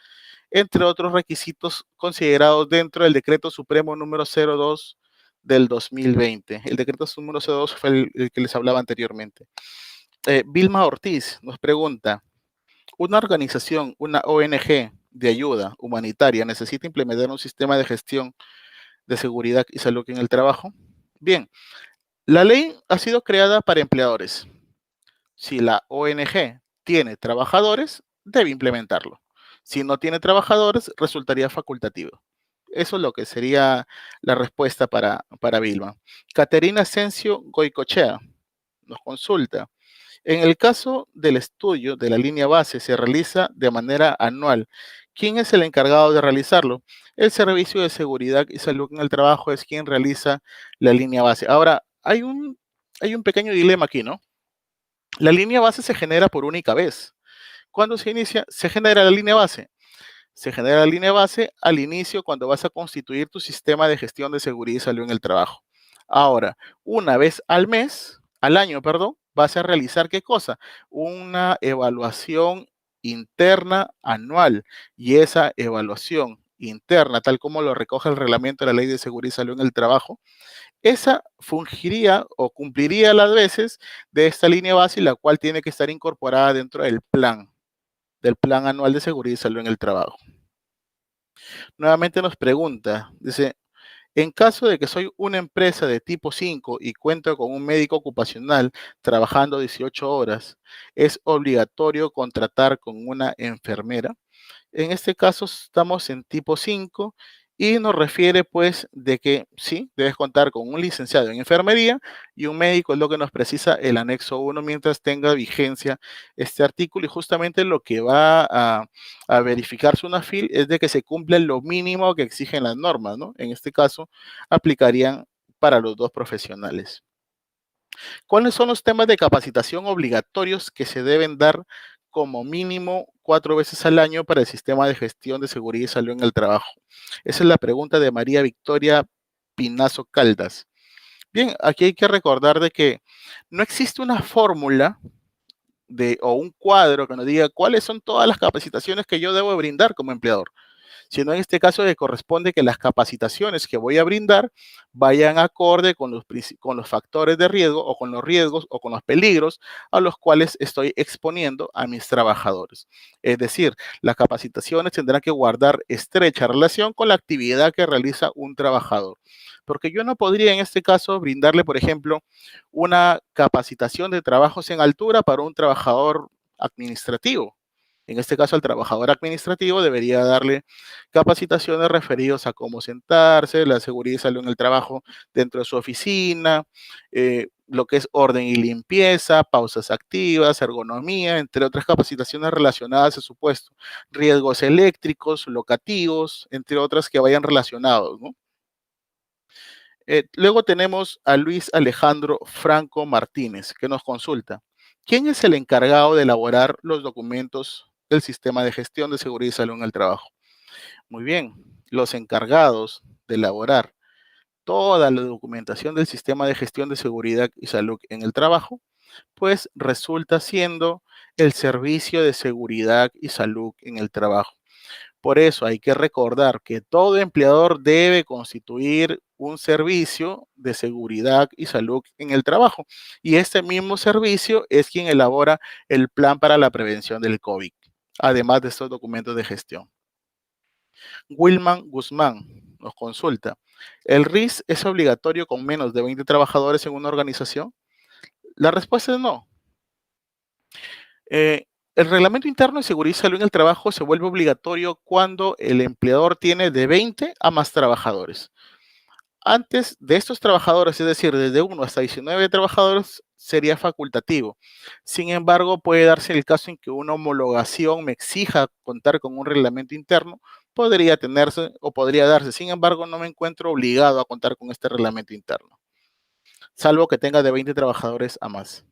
Speaker 1: entre otros requisitos considerados dentro del Decreto Supremo número 02 del 2020. El decreto número 02 fue el que les hablaba anteriormente. Vilma Ortiz nos pregunta, ¿una organización, una ONG de ayuda humanitaria necesita implementar un sistema de gestión de seguridad y salud en el trabajo? Bien, la ley ha sido creada para empleadores. Si la ONG tiene trabajadores, debe implementarlo. Si no tiene trabajadores, resultaría facultativo. Eso es lo que sería la respuesta para Vilma. Caterina Asensio Goicochea nos consulta. En el caso del estudio de la línea base se realiza de manera anual. ¿Quién es el encargado de realizarlo? El Servicio de Seguridad y Salud en el Trabajo es quien realiza la línea base. Ahora, hay un pequeño dilema aquí, ¿no? La línea base se genera por única vez. ¿Cuándo se inicia? Se genera la línea base. Se genera la línea base al inicio cuando vas a constituir tu sistema de gestión de seguridad y salud en el trabajo. Ahora, una vez al año, perdón, vas a realizar ¿qué cosa? Una evaluación interna anual. Y esa evaluación interna, tal como lo recoge el reglamento de la Ley de Seguridad y Salud en el Trabajo, esa fungiría o cumpliría las veces de esta línea base, la cual tiene que estar incorporada dentro del plan anual de seguridad y salud en el trabajo. Nuevamente nos pregunta, dice, en caso de que soy una empresa de tipo 5 y cuento con un médico ocupacional trabajando 18 horas, ¿es obligatorio contratar con una enfermera? En este caso estamos en tipo 5 y nos refiere pues de que sí, debes contar con un licenciado en enfermería y un médico, es lo que nos precisa el anexo 1 mientras tenga vigencia este artículo, y justamente lo que va a verificar su UNAFIL es de que se cumple lo mínimo que exigen las normas, ¿no? En este caso aplicarían para los dos profesionales. ¿Cuáles son los temas de capacitación obligatorios que se deben dar como mínimo 4 veces al año para el sistema de gestión de seguridad y salud en el trabajo? Esa es la pregunta de María Victoria Pinazo Caldas. Bien, aquí hay que recordar de que no existe una fórmula o un cuadro que nos diga cuáles son todas las capacitaciones que yo debo brindar como empleador, sino en este caso le corresponde que las capacitaciones que voy a brindar vayan acorde con los factores de riesgo o con los riesgos o con los peligros a los cuales estoy exponiendo a mis trabajadores. Es decir, las capacitaciones tendrán que guardar estrecha relación con la actividad que realiza un trabajador. Porque yo no podría en este caso brindarle, por ejemplo, una capacitación de trabajos en altura para un trabajador administrativo. En este caso, al trabajador administrativo debería darle capacitaciones referidas a cómo sentarse, la seguridad y salud en el trabajo dentro de su oficina, lo que es orden y limpieza, pausas activas, ergonomía, entre otras capacitaciones relacionadas a su puesto, riesgos eléctricos, locativos, entre otras que vayan relacionados, ¿no? Luego tenemos a Luis Alejandro Franco Martínez, que nos consulta. ¿Quién es el encargado de elaborar los documentos del sistema de gestión de seguridad y salud en el trabajo? Muy bien, los encargados de elaborar toda la documentación del sistema de gestión de seguridad y salud en el trabajo, pues resulta siendo el Servicio de Seguridad y Salud en el Trabajo. Por eso hay que recordar que todo empleador debe constituir un servicio de seguridad y salud en el trabajo. Y este mismo servicio es quien elabora el plan para la prevención del COVID, además de estos documentos de gestión. Wilman Guzmán nos consulta. ¿El RIS es obligatorio con menos de 20 trabajadores en una organización? La respuesta es no. El reglamento interno de seguridad y salud en el trabajo se vuelve obligatorio cuando el empleador tiene de 20 a más trabajadores. Antes de estos trabajadores, es decir, desde 1 hasta 19 trabajadores, sería facultativo. Sin embargo, puede darse el caso en que una homologación me exija contar con un reglamento interno, podría tenerse o podría darse. Sin embargo, no me encuentro obligado a contar con este reglamento interno. salvo que tenga de 20 trabajadores a más.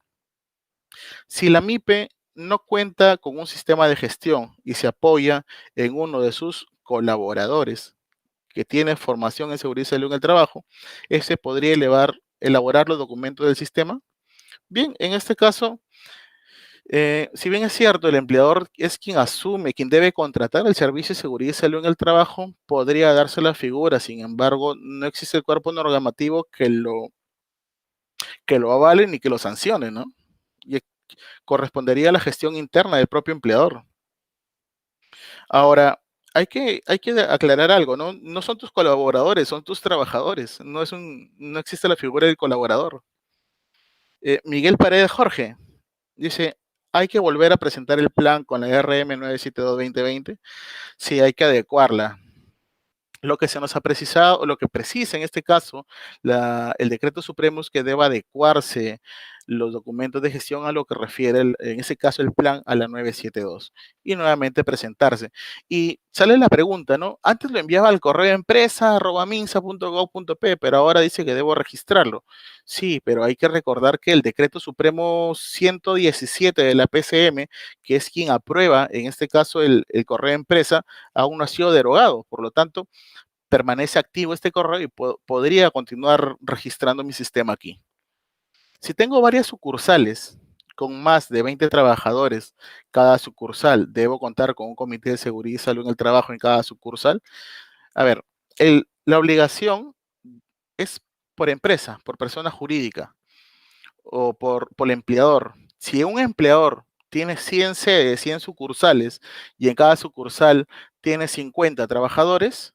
Speaker 1: Si la MIPE no cuenta con un sistema de gestión y se apoya en uno de sus colaboradores que tiene formación en seguridad y salud en el trabajo, ese podría elaborar los documentos del sistema. Bien, en este caso, si bien es cierto, el empleador es quien asume, quien debe contratar el servicio de seguridad y salud en el trabajo, podría darse la figura. Sin embargo, no existe el cuerpo normativo que lo avale ni que lo sancione, ¿no? Y correspondería a la gestión interna del propio empleador. Ahora, hay que aclarar algo, ¿no? No son tus colaboradores, son tus trabajadores. No existe la figura del colaborador. Miguel Paredes Jorge dice, hay que volver a presentar el plan con la RM 972-2020. Sí, hay que adecuarla. Lo que se nos ha precisado, o lo que precisa en este caso, el decreto supremo es que deba adecuarse los documentos de gestión a lo que refiere, en ese caso, el plan a la 972 y nuevamente presentarse. Y sale la pregunta, ¿no? Antes lo enviaba al correo empresa@minsa.gov.p, pero ahora dice que debo registrarlo. Sí, pero hay que recordar que el decreto supremo 117 de la PCM, que es quien aprueba, en este caso, el correo empresa, aún no ha sido derogado. Por lo tanto, permanece activo este correo y podría continuar registrando mi sistema aquí. Si tengo varias sucursales con más de 20 trabajadores, cada sucursal, debo contar con un comité de seguridad y salud en el trabajo en cada sucursal. A ver, la obligación es por empresa, por persona jurídica o por el empleador. Si un empleador tiene 100 sedes, 100 sucursales y en cada sucursal tiene 50 trabajadores,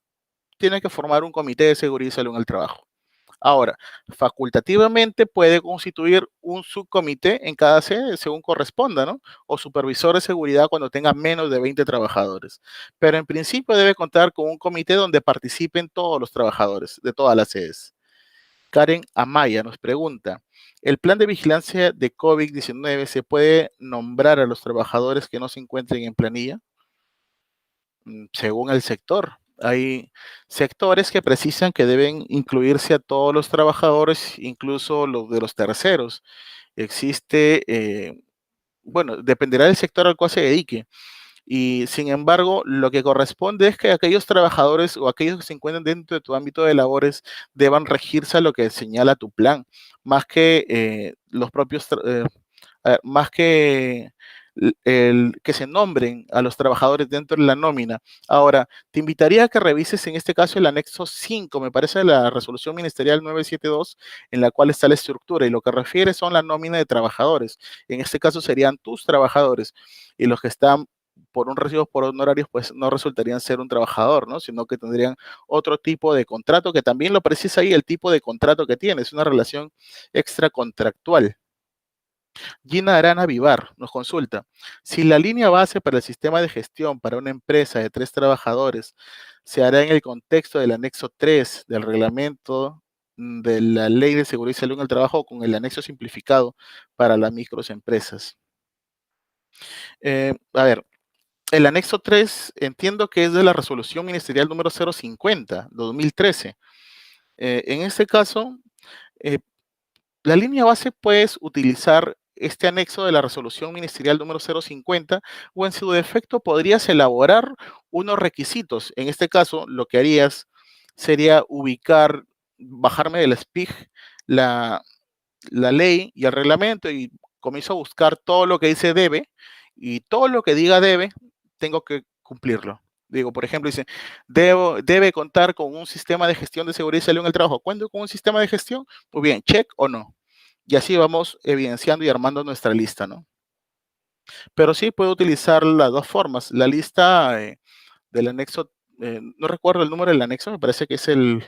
Speaker 1: tiene que formar un comité de seguridad y salud en el trabajo. Ahora, facultativamente puede constituir un subcomité en cada sede según corresponda, ¿no? O supervisor de seguridad cuando tenga menos de 20 trabajadores. Pero en principio debe contar con un comité donde participen todos los trabajadores de todas las sedes. Karen Amaya nos pregunta, ¿el plan de vigilancia de COVID-19 se puede nombrar a los trabajadores que no se encuentren en planilla? Según el sector. Hay sectores que precisan que deben incluirse a todos los trabajadores, incluso los de los terceros. Existe, bueno, dependerá del sector al cual se dedique. Y sin embargo, lo que corresponde es que aquellos trabajadores o aquellos que se encuentran dentro de tu ámbito de labores deban regirse a lo que señala tu plan, más que los propios más que el que se nombren a los trabajadores dentro de la nómina. Ahora, te invitaría a que revises en este caso el anexo 5, me parece, de la resolución ministerial 972, en la cual está la estructura y lo que refiere son la nómina de trabajadores. En este caso serían tus trabajadores y los que están por un recibo por honorarios, pues no resultarían ser un trabajador, ¿no? Sino que tendrían otro tipo de contrato, que también lo precisa ahí el tipo de contrato que tiene, es una relación extracontractual. Gina Arana Vivar nos consulta, si la línea base para el sistema de gestión para una empresa de 3 trabajadores se hará en el contexto del anexo 3 del reglamento de la Ley de Seguridad y Salud en el Trabajo con el anexo simplificado para las microempresas. A ver, el anexo 3 entiendo que es de la resolución ministerial número 050, 2013. En este caso, eh, la línea base puedes utilizar este anexo de la resolución ministerial número 050 o en su defecto podrías elaborar unos requisitos. En este caso, lo que harías sería bajarme del SPIG la, la ley y el reglamento y comienzo a buscar todo lo que dice debe y todo lo que diga debe, tengo que cumplirlo. Digo, por ejemplo, dice, debe contar con un sistema de gestión de seguridad y salud en el trabajo. ¿Cuento con un sistema de gestión? Muy bien, check o no. Y así vamos evidenciando y armando nuestra lista, ¿no? Pero sí puedo utilizar las dos formas. La lista del anexo, no recuerdo el número del anexo, me parece que es el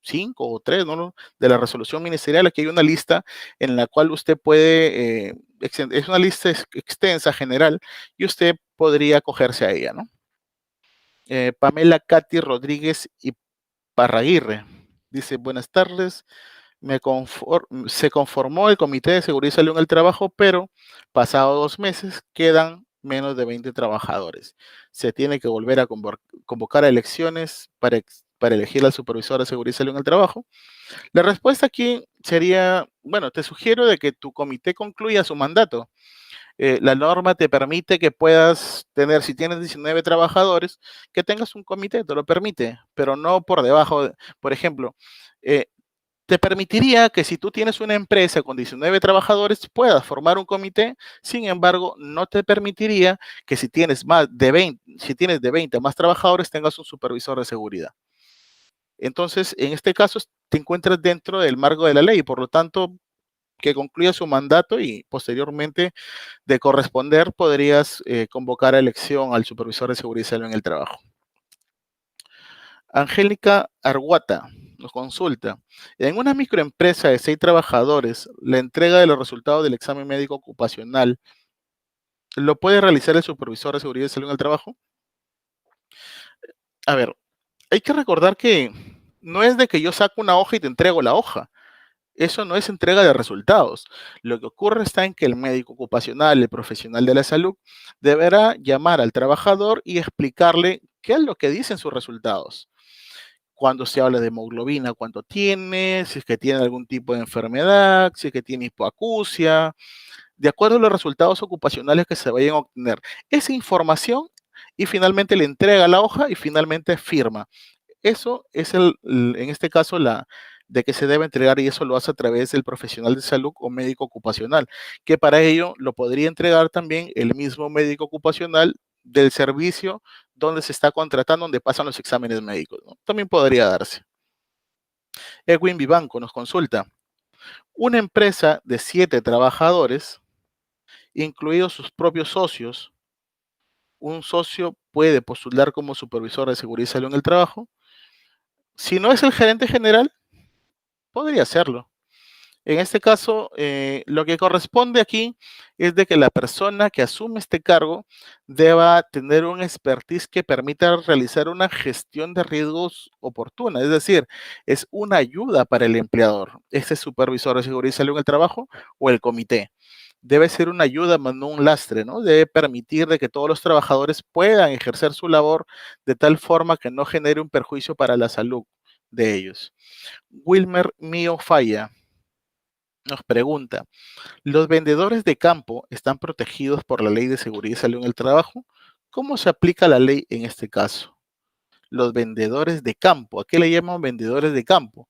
Speaker 1: 5 o 3, ¿no? De la resolución ministerial. Aquí hay una lista en la cual usted puede, es una lista extensa, general, y usted podría acogerse a ella, ¿no? Pamela Katy Rodríguez y Parraguirre dice, buenas tardes. Se conformó el Comité de Seguridad y Salud en el Trabajo, pero pasados 2 meses quedan menos de 20 trabajadores. Se tiene que volver a convocar a elecciones para elegir al supervisor de seguridad y salud en el trabajo? La respuesta aquí sería, bueno, te sugiero de que tu comité concluya su mandato. La norma te permite que puedas tener, si tienes 19 trabajadores, que tengas un comité, te lo permite, pero no por debajo. Por ejemplo, eh, te permitiría que si tú tienes una empresa con 19 trabajadores puedas formar un comité. Sin embargo, no te permitiría que si tienes más de 20, si tienes de 20 más trabajadores, tengas un supervisor de seguridad. Entonces, en este caso, te encuentras dentro del marco de la ley, por lo tanto, que concluya su mandato y posteriormente de corresponder podrías convocar a elección al supervisor de seguridad y salud en el trabajo. Angélica Arguata nos consulta. En una microempresa de 6 trabajadores, la entrega de los resultados del examen médico ocupacional, ¿lo puede realizar el supervisor de seguridad y salud en el trabajo? A ver, hay que recordar que no es de que yo saco una hoja y te entrego la hoja. Eso no es entrega de resultados. Lo que ocurre está en que el médico ocupacional, el profesional de la salud, deberá llamar al trabajador y explicarle qué es lo que dicen sus resultados. Cuando se habla de hemoglobina, cuánto tiene, si es que tiene algún tipo de enfermedad, si es que tiene hipoacusia, de acuerdo a los resultados ocupacionales que se vayan a obtener. Esa información y finalmente le entrega la hoja y finalmente firma. Eso es en este caso, la de que se debe entregar y eso lo hace a través del profesional de salud o médico ocupacional, que para ello lo podría entregar también el mismo médico ocupacional del servicio donde se está contratando, donde pasan los exámenes médicos, ¿no? También podría darse. Edwin Vivanco nos consulta. Una empresa de 7 trabajadores, incluidos sus propios socios, un socio puede postular como supervisor de seguridad y salud en el trabajo. Si no es el gerente general, podría hacerlo. En este caso, lo que corresponde aquí es de que la persona que asume este cargo deba tener un expertise que permita realizar una gestión de riesgos oportuna, es decir, es una ayuda para el empleador, este supervisor de seguridad y salud en el trabajo o el comité. Debe ser una ayuda, más no un lastre, ¿no? Debe permitir de que todos los trabajadores puedan ejercer su labor de tal forma que no genere un perjuicio para la salud de ellos. Wilmer Mío Falla nos pregunta, ¿los vendedores de campo están protegidos por la ley de seguridad y salud en el trabajo? ¿Cómo se aplica la ley en este caso? Los vendedores de campo, ¿a qué le llaman vendedores de campo?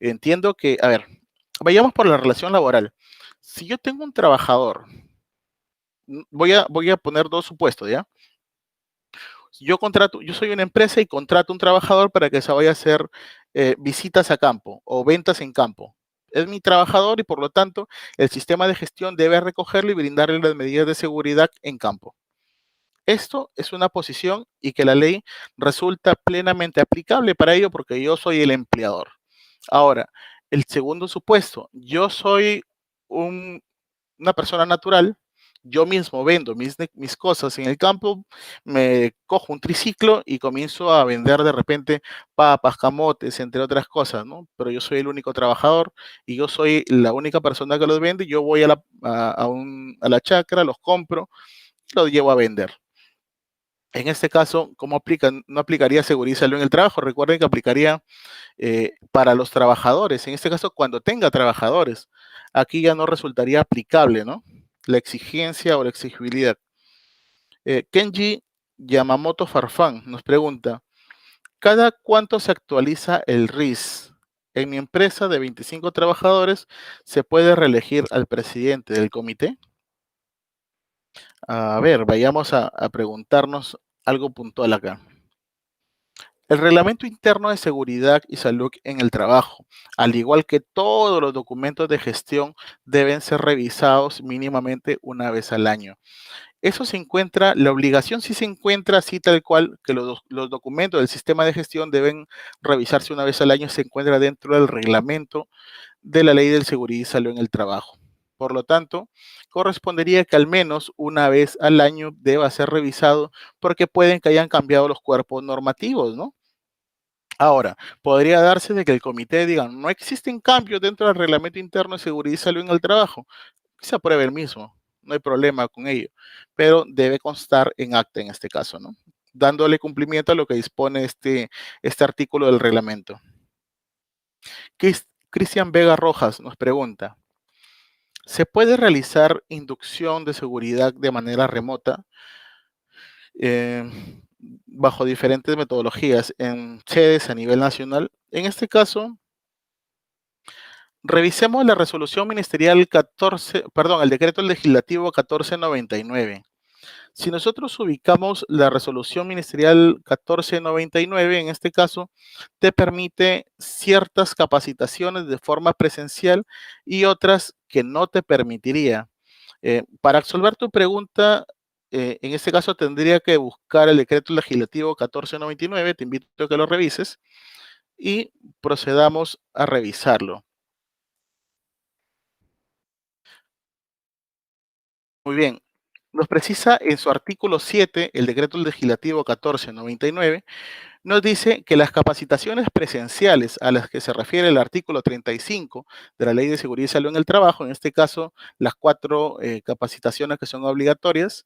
Speaker 1: Entiendo que, a ver, vayamos por la relación laboral. Si yo tengo un trabajador, voy a poner dos supuestos, ¿ya? Yo soy una empresa y contrato un trabajador para que se vaya a hacer visitas a campo o ventas en campo. Es mi trabajador y por lo tanto el sistema de gestión debe recogerlo y brindarle las medidas de seguridad en campo. Esto es una posición y que la ley resulta plenamente aplicable para ello porque yo soy el empleador. Ahora, el segundo supuesto, yo soy un una persona natural, yo mismo vendo mis cosas en el campo, me cojo un triciclo y comienzo a vender de repente papas, camotes, entre otras cosas, ¿no? Pero yo soy el único trabajador y yo soy la única persona que los vende. Yo voy a la chacra, los compro y los llevo a vender. En este caso, ¿cómo aplican? No aplicaría seguridad y salud en el trabajo. Recuerden que aplicaría para los trabajadores, en este caso cuando tenga trabajadores. Aquí ya no resultaría aplicable, ¿no? La exigencia o la exigibilidad. Kenji Yamamoto Farfán nos pregunta, ¿cada cuánto se actualiza el RIS? En mi empresa de 25 trabajadores, ¿se puede reelegir al presidente del comité? A ver, vayamos a preguntarnos algo puntual acá. El Reglamento Interno de Seguridad y Salud en el Trabajo, al igual que todos los documentos de gestión, deben ser revisados mínimamente una vez al año. Eso se encuentra, la obligación sí se encuentra así tal cual, que los documentos del sistema de gestión deben revisarse una vez al año, se encuentra dentro del reglamento de la Ley de Seguridad y Salud en el Trabajo. Por lo tanto, correspondería que al menos una vez al año deba ser revisado porque pueden que hayan cambiado los cuerpos normativos, ¿no? Ahora, podría darse de que el comité diga, no existen cambios dentro del reglamento interno de seguridad y salud en el trabajo, que se apruebe el mismo, no hay problema con ello, pero debe constar en acta en este caso, ¿no? dándole cumplimiento a lo que dispone este artículo del reglamento. Cristian Vega Rojas nos pregunta, ¿se puede realizar inducción de seguridad de manera remota eh, bajo diferentes metodologías en sedes a nivel nacional? En este caso, revisemos la resolución ministerial 14, perdón, el decreto legislativo 1499. Si nosotros ubicamos la resolución ministerial 1499, en este caso, te permite ciertas capacitaciones de forma presencial y otras que no te permitiría. Para resolver tu pregunta, en este caso tendría que buscar el decreto legislativo 1499, te invito a que lo revises y procedamos a revisarlo. Muy bien, nos precisa en su artículo 7, el decreto legislativo 1499, nos dice que las capacitaciones presenciales a las que se refiere el artículo 35 de la Ley de Seguridad y Salud en el Trabajo, en este caso las cuatro capacitaciones que son obligatorias,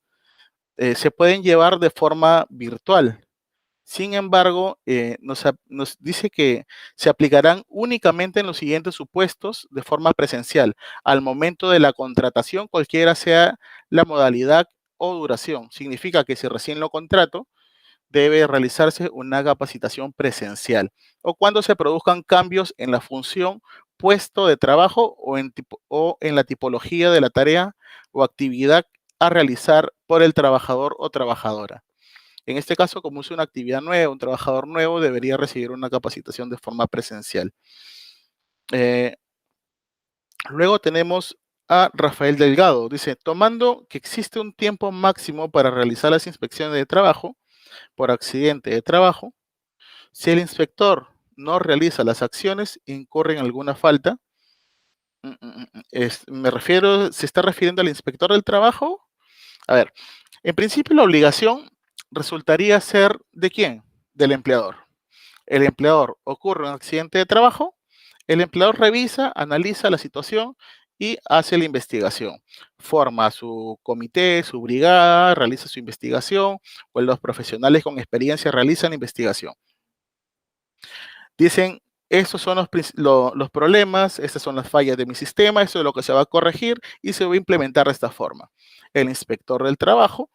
Speaker 1: se pueden llevar de forma virtual. Sin embargo, nos dice que se aplicarán únicamente en los siguientes supuestos de forma presencial, al momento de la contratación, cualquiera sea la modalidad o duración. Significa que si recién lo contrato, debe realizarse una capacitación presencial o cuando se produzcan cambios en la función, puesto de trabajo o en la tipología de la tarea o actividad a realizar por el trabajador o trabajadora. En este caso, como es una actividad nueva, un trabajador nuevo debería recibir una capacitación de forma presencial. Eh, Luego tenemos a Rafael Delgado. Dice, tomando que existe un tiempo máximo para realizar las inspecciones de trabajo por accidente de trabajo, si el inspector no realiza las acciones, incurre en alguna falta. Me refiero, ¿se está refiriendo al inspector del trabajo? A ver, en principio la obligación resultaría ser ¿de quién? Del empleador. El empleador ocurre un accidente de trabajo, el empleador revisa, analiza la situación y hace la investigación. Forma su comité, su brigada, realiza su investigación, o los profesionales con experiencia realizan la investigación. Dicen, estos son los problemas, estas son las fallas de mi sistema, esto es lo que se va a corregir y se va a implementar de esta forma. El inspector del trabajo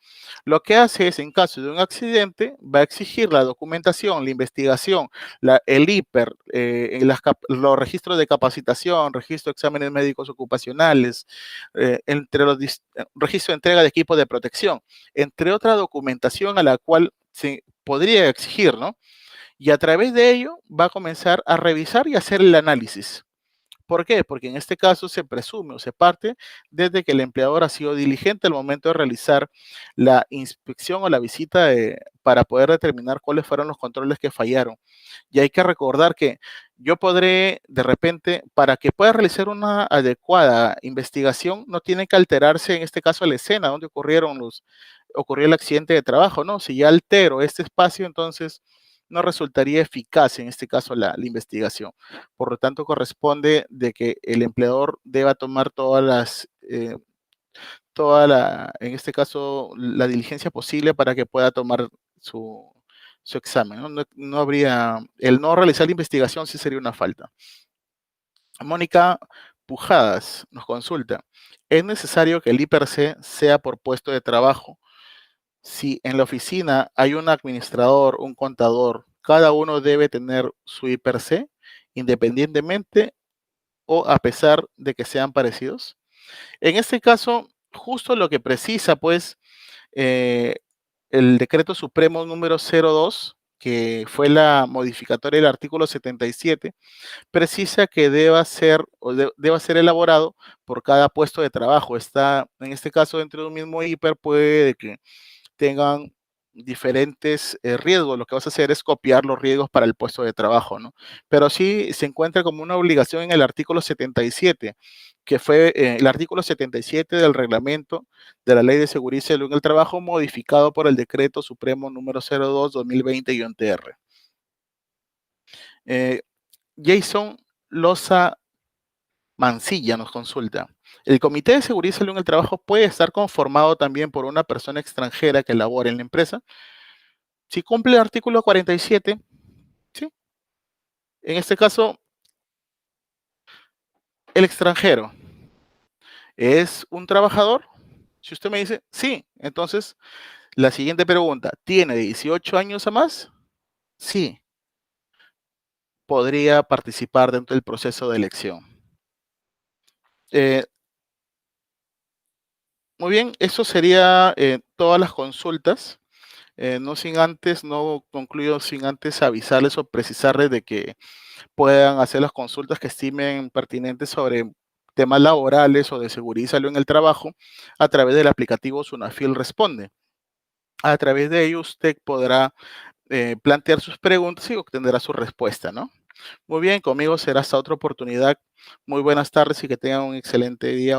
Speaker 1: lo que hace es, en caso de un accidente, va a exigir la documentación, la investigación, el IPER, los registros de capacitación, registro de exámenes médicos ocupacionales, registro de entrega de equipo de protección, entre otra documentación a la cual se podría exigir, ¿no? Y a través de ello va a comenzar a revisar y hacer el análisis. ¿Por qué? Porque en este caso se presume o se parte desde que el empleador ha sido diligente al momento de realizar la inspección o la visita para poder determinar cuáles fueron los controles que fallaron. Y hay que recordar que yo podré, de repente, para que pueda realizar una adecuada investigación, no tiene que alterarse, en este caso, la escena donde ocurrió el accidente de trabajo, ¿no? Si ya altero este espacio, entonces no resultaría eficaz, en este caso, la investigación. Por lo tanto, corresponde de que el empleador deba tomar en este caso, la diligencia posible para que pueda tomar su examen, ¿no? No habría, el no realizar la investigación sí sería una falta. Mónica Pujadas nos consulta, ¿es necesario que el IPRC sea por puesto de trabajo? Si en la oficina hay un administrador, un contador, cada uno debe tener su IPRC independientemente o a pesar de que sean parecidos. En este caso, justo lo que precisa, pues, eh, el decreto supremo número 02, que fue la modificatoria del artículo 77, precisa que deba ser elaborado por cada puesto de trabajo. Está, en este caso, dentro de un mismo hiper, puede que tengan diferentes riesgos. Lo que vas a hacer es copiar los riesgos para el puesto de trabajo, ¿no? Pero sí se encuentra como una obligación en el artículo 77, que fue el artículo 77 del reglamento de la Ley de Seguridad y Salud en el Trabajo, modificado por el Decreto Supremo número 02-2020-TR. Eh, Jason Loza Mancilla nos consulta. El Comité de Seguridad y Salud en el Trabajo puede estar conformado también por una persona extranjera que labore en la empresa. Si cumple el artículo 47, ¿sí? En este caso, el extranjero es un trabajador. Si usted me dice sí, entonces la siguiente pregunta, ¿tiene 18 años o más? Sí, podría participar dentro del proceso de elección. Eh, Muy bien, eso sería todas las consultas. No sin antes, no concluyo sin antes avisarles o precisarles de que puedan hacer las consultas que estimen pertinentes sobre temas laborales o de seguridad y salud en el trabajo a través del aplicativo Sunafil Responde. A través de ello usted podrá plantear sus preguntas y obtendrá su respuesta, ¿no? Muy bien, conmigo será hasta otra oportunidad. Muy buenas tardes y que tengan un excelente día.